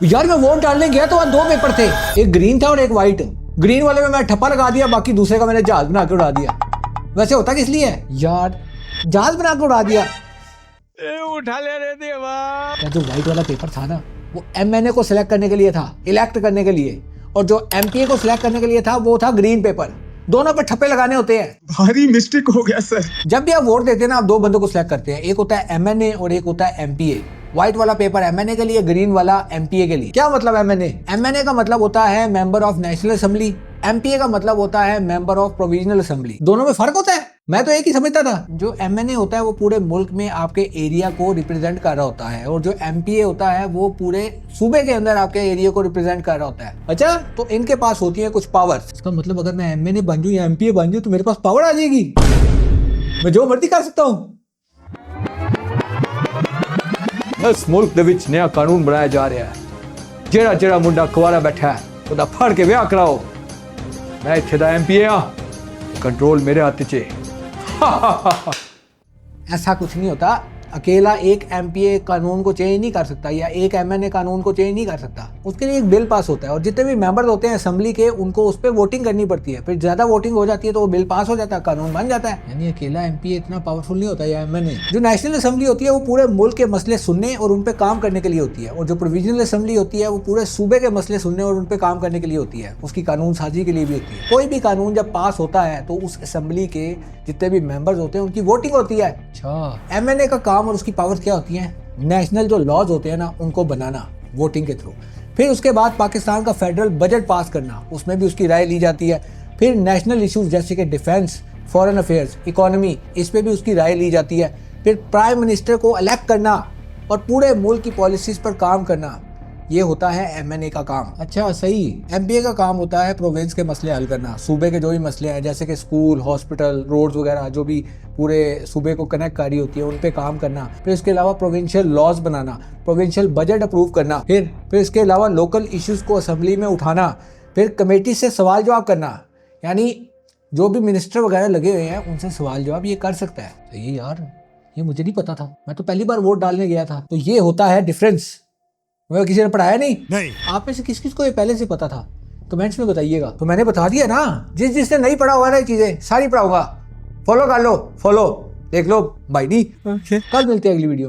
यार मैं वोट डालने गया तो वहाँ दो पेपर थे, एक ग्रीन था और एक व्हाइट। ग्रीन वाले में मैं ठप्पा लगा दिया, बाकी दूसरे का मैंने जहाज बना के उड़ा दिया। वैसे होता किस लिए है यार, जहाज बना के उड़ा दिया। उठा ले रे देवा। जो व्हाइट वाला पेपर था ना, वो एमएनए को सिलेक्ट करने के लिए था, इलेक्ट करने के लिए, और जो एमपीए को सिलेक्ट करने के लिए था वो था ग्रीन पेपर। दोनों पे ठप्पे लगाने होते हैं। भारी मिस्टेक हो गया सर। जब भी आप वोट देते हैं ना, आप दो बंदों को सिलेक्ट करते हैं, एक होता है एमएनए और एक होता है एमपीए। व्हाइट वाला पेपर एमएनए के लिए, ग्रीन वाला एमपीए के लिए। क्या मतलब एमएनए? एमएनए का मतलब होता है member of national assembly, MPa का मतलब होता है मेंबर ऑफ प्रोविजनल असेंबली। दोनों में फर्क होता है? मैं तो एक ही समझता था। जो एमएनए होता है वो पूरे मुल्क में आपके एरिया को रिप्रेजेंट कर रहा होता है, और जो एमपीए होता है वो पूरे सूबे के अंदर आपके एरिया को रिप्रेजेंट कर रहा होता है। अच्छा, तो इनके पास होती है कुछ पावर्स। इसका मतलब अगर मैं एमएनए बन जाऊं या एमपीए बन जाऊं तो मेरे पास पावर आ जाएगी, मैं जो मर्जी कर सकता हूं। इस मुल्क ਦੇ ਵਿੱਚ नया कानून बनाया जा रहा है, ਜਿਹੜਾ ਜਿਹੜਾ ਮੁੰਡਾ ਕੁਆਰਾ ਬੈਠਾ ਹੈ ਉਹਦਾ ਫੜ ਕੇ ਵਿਆਹ ਕਰਾਓ। मैं ਇੱਥੇ ਦਾ एमपीए हाँ, कंट्रोल मेरे हाथ च है। ऐसा कुछ नहीं होता, अकेला एक एमपीए कानून को चेंज नहीं कर सकता या एक एमएनए कानून को चेंज नहीं कर सकता। उसके लिए एक बिल पास होता है और जितने भी मेंबर्स होते हैं असेंबली के, उनको उस पर वोटिंग करनी पड़ती है। फिर ज्यादा वोटिंग हो जाती है तो वो बिल पास हो जाता है, कानून बन जाता है। यानी अकेला एमपीए इतना पावरफुल नहीं होता या एमएनए। जो नेशनल असेंबली होती है वो पूरे मुल्क के मसले सुनने और उन पर काम करने के लिए होती है, और जो प्रोविजनल असेंबली होती है वो पूरे सूबे के मसले सुनने और उन पर काम करने के लिए होती है, उसकी कानून साजी के लिए भी होती है। कोई भी कानून जब पास होता है तो उस असेंबली के जितने भी मेंबर्स होते हैं उनकी वोटिंग होती है। अच्छा, एमएनए का काम और उसकी पावर क्या होती हैं? नेशनल जो लॉज होते हैं ना, उनको बनाना वोटिंग के थ्रू। फिर उसके बाद पाकिस्तान का फेडरल बजट पास करना, उसमें भी उसकी राय ली जाती है। फिर नेशनल इश्यूज जैसे कि डिफेंस, फॉरेन अफेयर्स, इकोनॉमी, इस पे भी उसकी राय ली जाती है। फिर प्राइम मिनिस्टर को इलेक्ट करना और पूरे मुल्क की पॉलिसीज पर काम करना, ये होता है एमएनए का काम। अच्छा सही। एमपीए का काम होता है प्रोविंस के मसले हल करना, सूबे के जो भी मसले हैं जैसे कि स्कूल, हॉस्पिटल, रोड्स वगैरह जो भी पूरे सूबे को कनेक्ट कर रही होती है, उन पे काम करना। फिर इसके अलावा प्रोविंशियल लॉज बनाना, प्रोविंशियल बजट अप्रूव करना। फिर इसके अलावा लोकल इश्यूज को असेंबली में उठाना। फिर कमेटी से सवाल जवाब करना, यानी जो भी मिनिस्टर वगैरह लगे हुए हैं उनसे सवाल जवाब ये कर सकता है। सही यार, ये मुझे नहीं पता था, मैं तो पहली बार वोट डालने गया था। तो ये होता है डिफरेंस। मैं किसी ने पढ़ाया नहीं। आप में से किस किस को ये पहले से पता था? कमेंट्स में बताइएगा। तो मैंने बता दिया ना, जिसने नहीं पढ़ा हुआ ना ये चीजें सारी पढ़ाऊंगा। फॉलो कर लो, फॉलो देख लो भाई। नहीं कल मिलते हैं अगली वीडियो में।